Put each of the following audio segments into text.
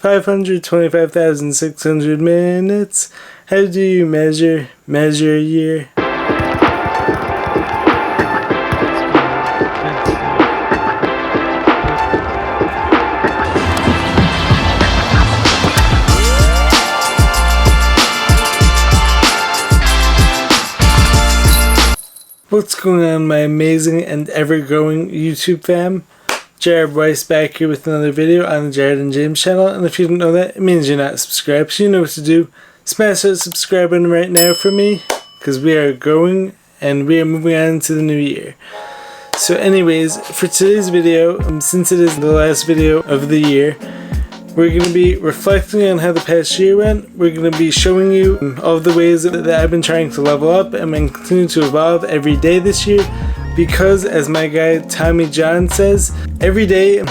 525,600 minutes. How do you measure a year? What's going on, my amazing and ever-growing YouTube fam? Jared Weiss back here with another video on the Jared and James channel, and if you don't know that, it means you're not subscribed, so you know what to do. Smash that subscribe button right now for me, because we are growing and we are moving on to the new year. So anyways, for today's video, since it is the last video of the year, we're going to be reflecting on how the past year went. We're going to be showing you all of the ways that I've been trying to level up and continue to evolve every day this year. Because, as my guy Tommy John says, every day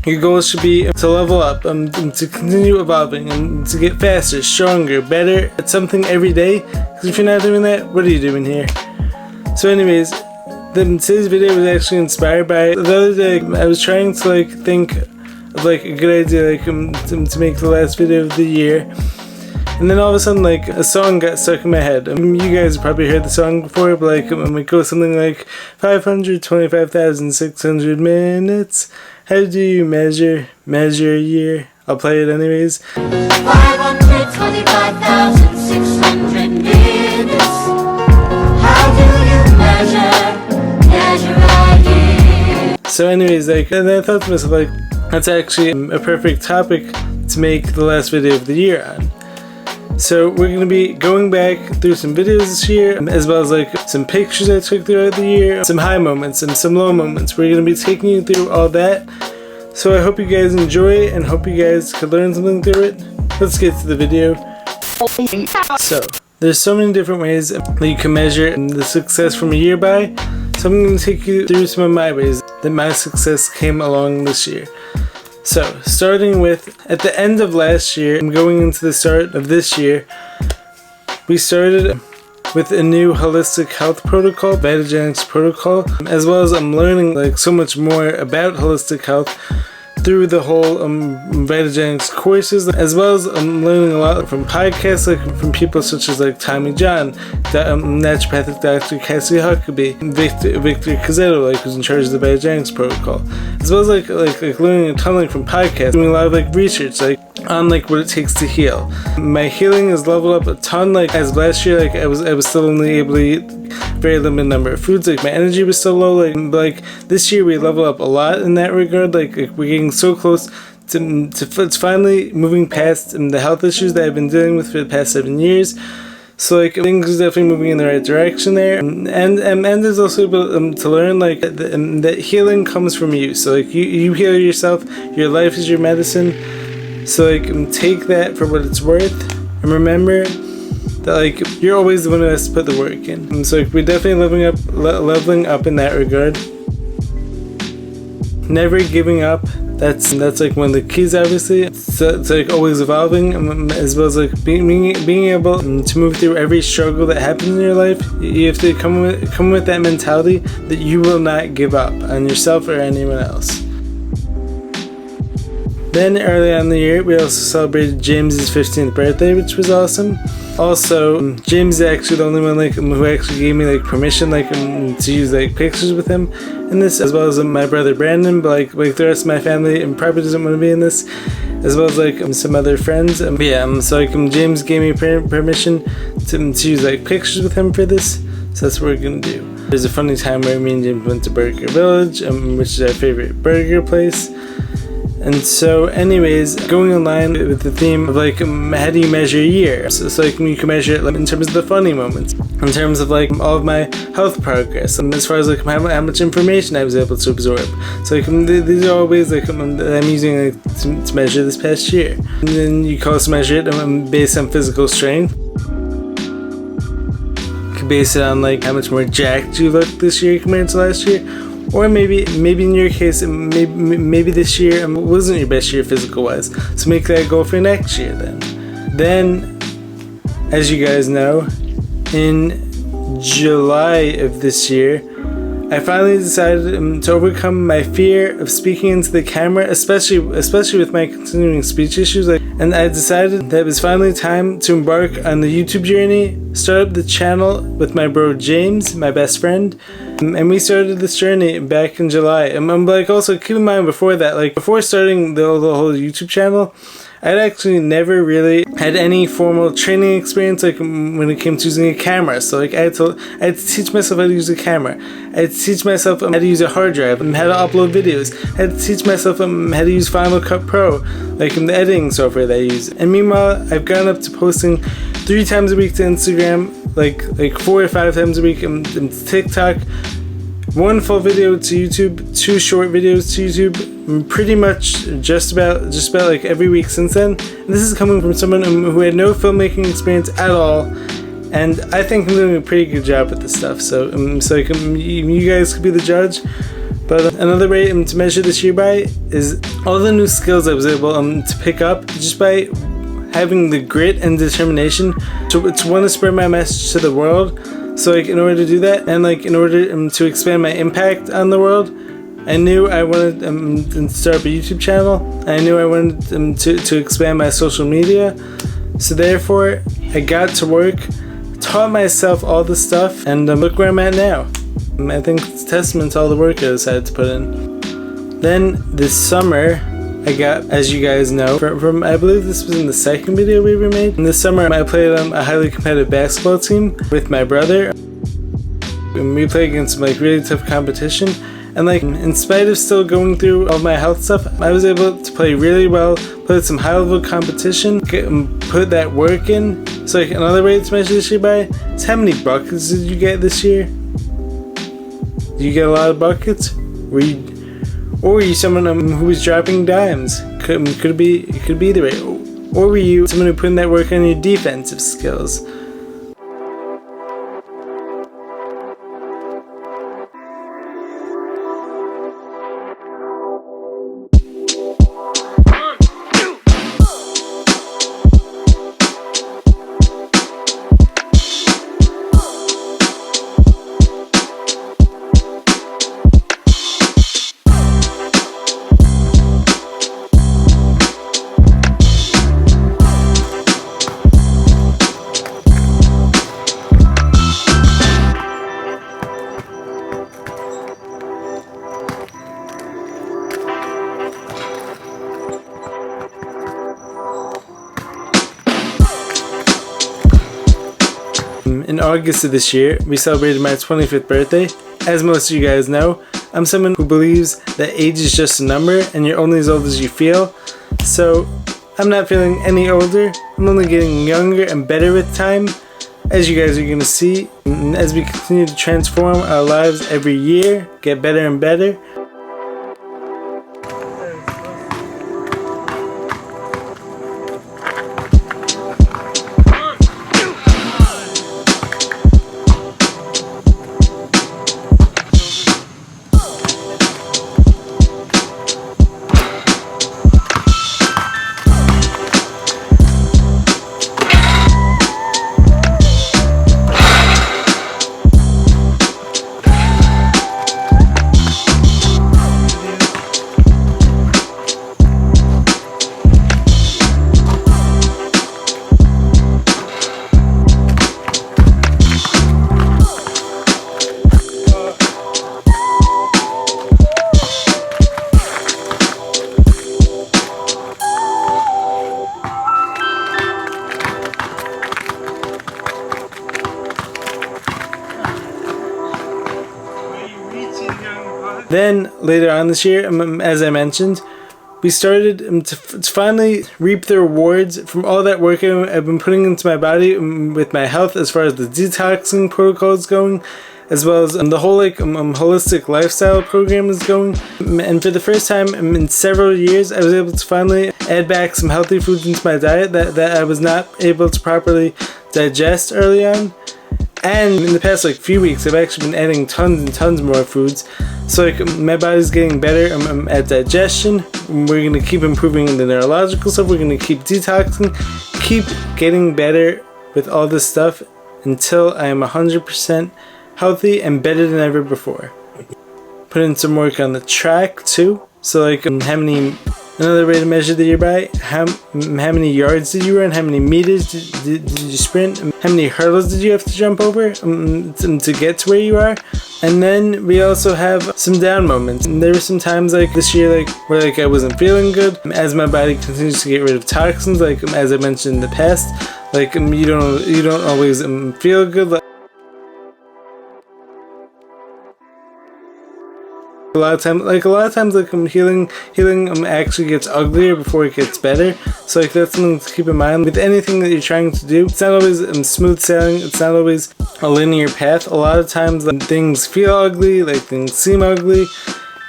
your goals should be to level up, to continue evolving, and to get faster, stronger, better at something every day. Because if you're not doing that, what are you doing here? So anyways, today's video was actually inspired by the other day. I was trying to think of a good idea to make the last video of the year, and then all of a sudden a song got stuck in my head. You guys have probably heard the song before, but it goes something like 525,600 minutes. How do you measure a year? I'll play it anyways. 525,600 minutes. How do you measure a year? So anyways, and I thought to myself, that's actually a perfect topic to make the last video of the year on. So we're going to be going back through some videos this year, as well as some pictures I took throughout the year, some high moments and some low moments. We're going to be taking you through all that. So I hope you guys enjoy and hope you guys could learn something through it. Let's get to the video. So there's so many different ways that you can measure the success from a year by. So I'm going to take you through some of my ways that my success came along this year. So, starting with, at the end of last year and going into the start of this year, we started with a new holistic health protocol, Vitagenics protocol, as well as I'm learning so much more about holistic health through the whole Vitagenics courses, as well as I'm learning a lot from podcasts, from people such as Tommy John, naturopathic Dr. Cassie Huckabee, Victor Cazzetto, who's in charge of the Vitagenics protocol, as well as learning a ton from podcasts, doing a lot of research on what it takes to heal. My healing has leveled up a ton. As of last year, I was still only able to eat very limited number of foods. My energy was still low. But this year we leveled up a lot in that regard. We're getting so close to finally moving past the health issues that I've been dealing with for the past 7 years. So things are definitely moving in the right direction there, and there's also to learn that healing comes from you. So you heal yourself. Your life is your medicine. So take that for what it's worth, and remember that you're always the one who has to put the work in. And so we're definitely leveling up in that regard. Never giving up. That's one of the keys, obviously. It's always evolving, as well as being able to move through every struggle that happens in your life. You have to come with that mentality that you will not give up on yourself or anyone else. Then early on in the year, we also celebrated James's 15th birthday, which was awesome. Also, James is actually the only one who actually gave me permission to use pictures with him in this, as well as my brother Brandon. But the rest of my family probably doesn't want to be in this, as well as some other friends. So James gave me permission to use pictures with him for this. So that's what we're gonna do. There's a funny time where me and James went to Burger Village, which is our favorite burger place. And so anyways, going in line with the theme of how do you measure a year? So you can measure it in terms of the funny moments, in terms of all of my health progress, and as far as how much information I was able to absorb. So these are all ways that I'm using to measure this past year. And then you can also measure it based on physical strength. You can base it on how much more jacked you look this year compared to last year. Or maybe in your case, maybe this year wasn't your best year physical-wise. So make that a goal for next year then. Then, as you guys know, in July of this year, I finally decided to overcome my fear of speaking into the camera, especially with my continuing speech issues. And I decided that it was finally time to embark on the YouTube journey, start up the channel with my bro James, my best friend, and we started this journey back in July. And I'm like, also keep in mind before that, like before starting the whole YouTube channel, I'd actually never really had any formal training experience like when it came to using a camera. So like I had to teach myself how to use a camera. I had to teach myself how to use a hard drive and how to upload videos. I had to teach myself how to use Final Cut Pro, like in the editing software that I use. And meanwhile, I've gone up to posting 3 times a week to Instagram, like 4 or 5 times a week and TikTok. 1 full video to YouTube, 2 short videos to YouTube, pretty much just about like every week since then. And this is coming from someone who had no filmmaking experience at all, and I think I'm doing a pretty good job with this stuff. So you guys could be the judge. But another way to measure this year by is all the new skills I was able to pick up just by having the grit and determination to want to spread my message to the world. So like in order to do that, and like in order to expand my impact on the world, I knew I wanted to start up a YouTube channel. I knew I wanted to expand my social media. So therefore, I got to work, taught myself all the stuff, and look where I'm at now. I think it's a testament to all the work I decided to put in. Then this summer, I got, as you guys know, from I believe this was in the second video we ever made. In this summer, I played a highly competitive basketball team with my brother. And we played against some like really tough competition. And like, in spite of still going through all my health stuff, I was able to play really well, play some high level competition, put that work in. So like another way to measure this year by is how many buckets did you get this year? Did you get a lot of buckets? Or were you someone who was dropping dimes? Could be either way. Or were you someone who put in that work on your defensive skills? In August of this year, we celebrated my 25th birthday. As most of you guys know, I'm someone who believes that age is just a number and you're only as old as you feel. So I'm not feeling any older. I'm only getting younger and better with time, as you guys are going to see, as we continue to transform our lives every year, get better and better. Then, later on this year, as I mentioned, we started to finally reap the rewards from all that work I've been putting into my body with my health, as far as the detoxing protocol is going, as well as the whole holistic lifestyle program is going. And for the first time in several years, I was able to finally add back some healthy foods into my diet that I was not able to properly digest early on. And in the past few weeks, I've actually been adding tons and tons more foods. So my body's getting better at digestion. We're going to keep improving the neurological stuff. We're going to keep detoxing, keep getting better with all this stuff until I am 100% healthy and better than ever before. put in some work on the track too. So like how many, another way to measure the year by how many yards did you run, how many meters did you sprint, how many hurdles did you have to jump over to get to where you are. And then we also have some down moments. And there were some times like this year like where like I wasn't feeling good as my body continues to get rid of toxins, like as I mentioned in the past, like you don't always feel good. Like, a lot of times like healing actually gets uglier before it gets better. So like that's something to keep in mind with anything that you're trying to do. It's not always smooth sailing, it's not always a linear path. A lot of times like, things feel ugly, like things seem ugly,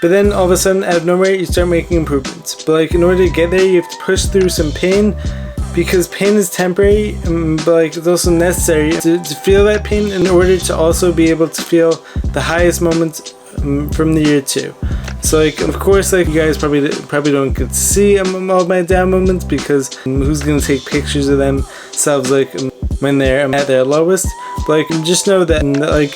but then all of a sudden out of nowhere you start making improvements. But like in order to get there you have to push through some pain, because pain is temporary, but like it's also necessary to feel that pain in order to also be able to feel the highest moments from the year too. So like of course like you guys probably don't get to see all of my down moments, because who's gonna take pictures of themselves like when they're at their lowest. But like just know that like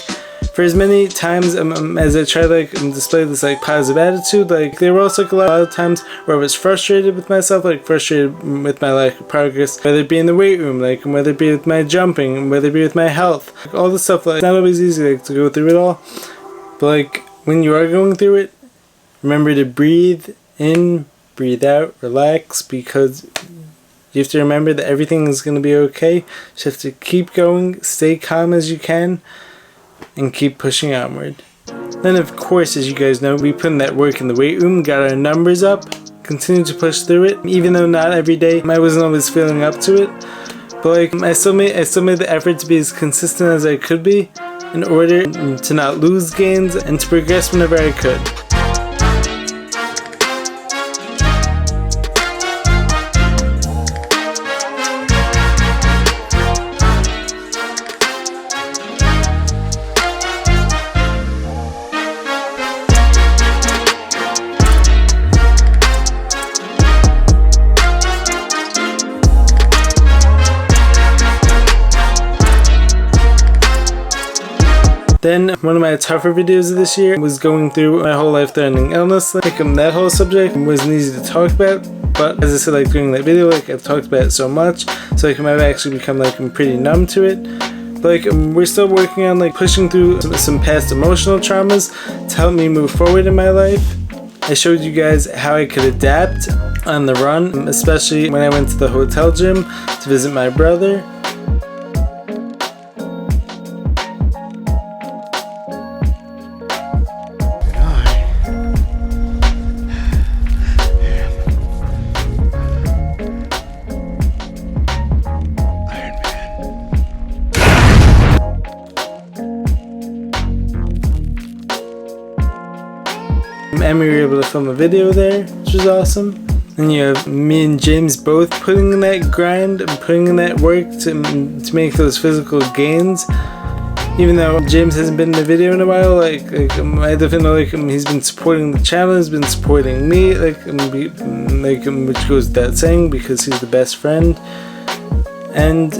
for as many times as I try to like display this like positive attitude, like there were also like a lot of times where I was frustrated with myself, like frustrated with my like progress, whether it be in the weight room, like whether it be with my jumping, whether it be with my health, like, all this stuff. Like it's not always easy like to go through it all, but like when you are going through it, remember to breathe in, breathe out, relax, because you have to remember that everything is going to be okay. You just have to keep going, stay calm as you can, and keep pushing onward. Then of course, as you guys know, we put in that work in the weight room, got our numbers up, continue to push through it, even though not every day I wasn't always feeling up to it. But like I still made the effort to be as consistent as I could be, in order to not lose gains and to progress whenever I could. Then one of my tougher videos of this year was going through my whole life-threatening illness. Like that whole subject wasn't easy to talk about, but as I said, like during that video, like I've talked about it so much, so like I've actually become like I'm pretty numb to it. But like we're still working on like pushing through some past emotional traumas to help me move forward in my life. I showed you guys how I could adapt on the run, especially when I went to the hotel gym to visit my brother. And we were able to film a video there, which was awesome. And you have me and James both putting in that grind and putting in that work to make those physical gains. Even though James hasn't been in the video in a while, like I definitely know like he's been supporting the channel, he's been supporting me, which goes without saying because he's the best friend. And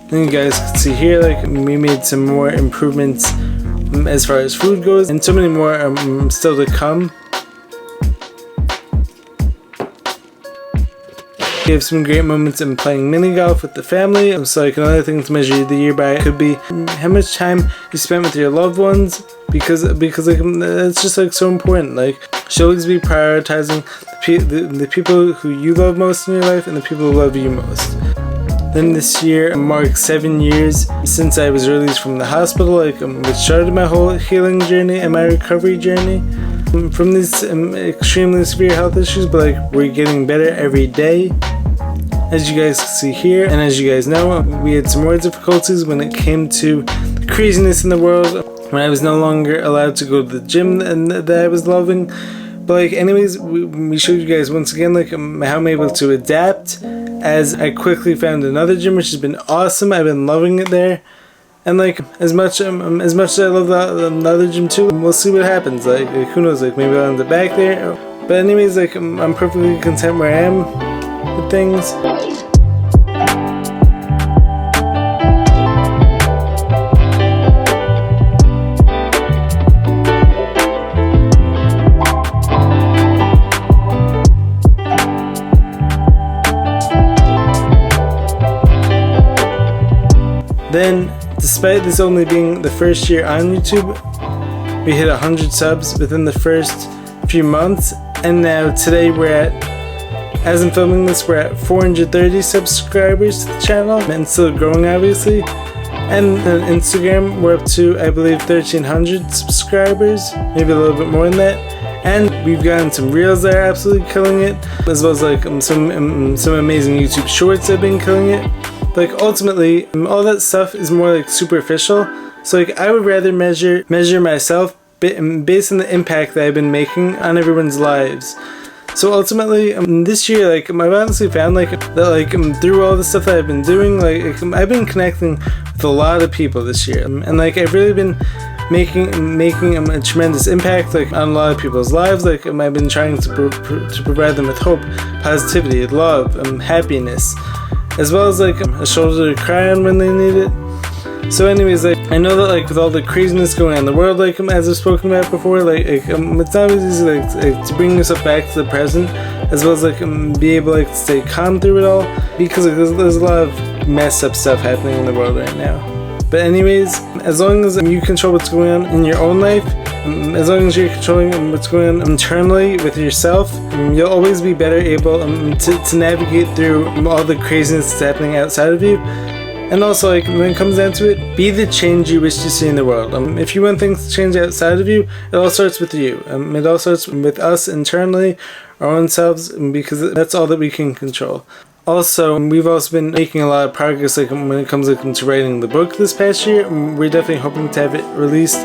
then you guys can see here, like we made some more improvements as far as food goes, and so many more still to come. We have some great moments in playing mini golf with the family. So like another thing to measure the year by could be how much time you spent with your loved ones, because like it's just like so important. Like should always be prioritizing the people who you love most in your life and the people who love you most. Then this year marks 7 years since I was released from the hospital, like which started my whole healing journey and my recovery journey from these extremely severe health issues. But like we're getting better every day, as you guys can see here. And as you guys know, we had some more difficulties when it came to the craziness in the world, when I was no longer allowed to go to the gym that I was loving. But like anyways, we showed you guys once again like how I'm able to adapt, as I quickly found another gym which has been awesome. I've been loving it there, And like as much as I love the other gym too, we'll see what happens. Like who knows? Like maybe I'll end up back there. But anyways, like I'm perfectly content where I am with things. Then, despite this only being the first year on YouTube, we hit 100 subs within the first few months, and now today we're at, as I'm filming this, we're at 430 subscribers to the channel, and still growing obviously. And on Instagram we're up to, I believe, 1,300 subscribers, maybe a little bit more than that. And we've gotten some reels that are absolutely killing it, as well as like some amazing YouTube shorts that have been killing it. Like ultimately, all that stuff is more like superficial. So like I would rather measure myself based on the impact that I've been making on everyone's lives. So ultimately, this year, like I've honestly found like that, like through all the stuff that I've been doing, like I've been connecting with a lot of people this year, and like I've really been making a tremendous impact like on a lot of people's lives. Like I've been trying to provide them with hope, positivity, love, happiness, as well as like a shoulder to cry on when they need it. So anyways, like I know that like with all the craziness going on in the world, like as I've spoken about before, like it's not always easy like to bring yourself back to the present, as well as like be able like to stay calm through it all, because like, there's a lot of messed up stuff happening in the world right now. But anyways, as long as you control what's going on in your own life, as long as you're controlling what's going on internally with yourself, you'll always be better able to navigate through all the craziness that's happening outside of you. And also, like when it comes down to it, be the change you wish to see in the world. If you want things to change outside of you, it all starts with you. It all starts with us internally, our own selves, because that's all that we can control. Also, we've also been making a lot of progress like when it comes like, to writing the book this past year. We're definitely hoping to have it released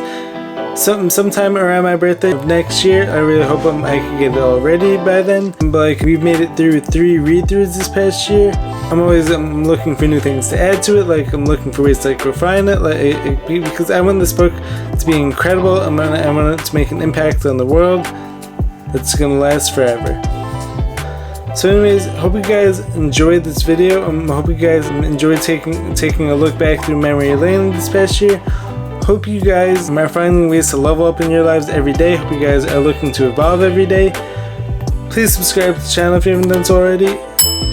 sometime around my birthday of next year. I really hope I can get it all ready by then. But like we've made it through 3 read-throughs this past year. I'm always looking for new things to add to it. Like I'm looking for ways to like refine it, like because I want this book to be incredible. I want it to make an impact on the world that's gonna last forever. So anyways, hope you guys enjoyed this video. I hope you guys enjoyed taking a look back through memory lane this past year. Hope you guys are finding ways to level up in your lives every day. Hope you guys are looking to evolve every day. Please subscribe to the channel if you haven't done so already.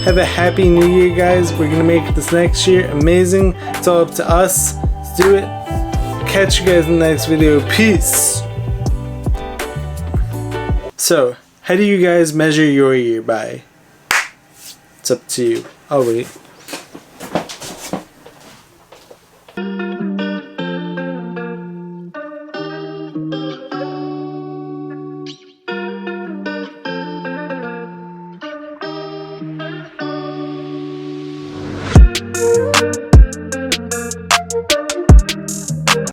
Have a happy new year, guys. We're gonna make this next year amazing. It's all up to us. Let's do it. Catch you guys in the next video. Peace. So, how do you guys measure your year by? It's up to you. I'll wait.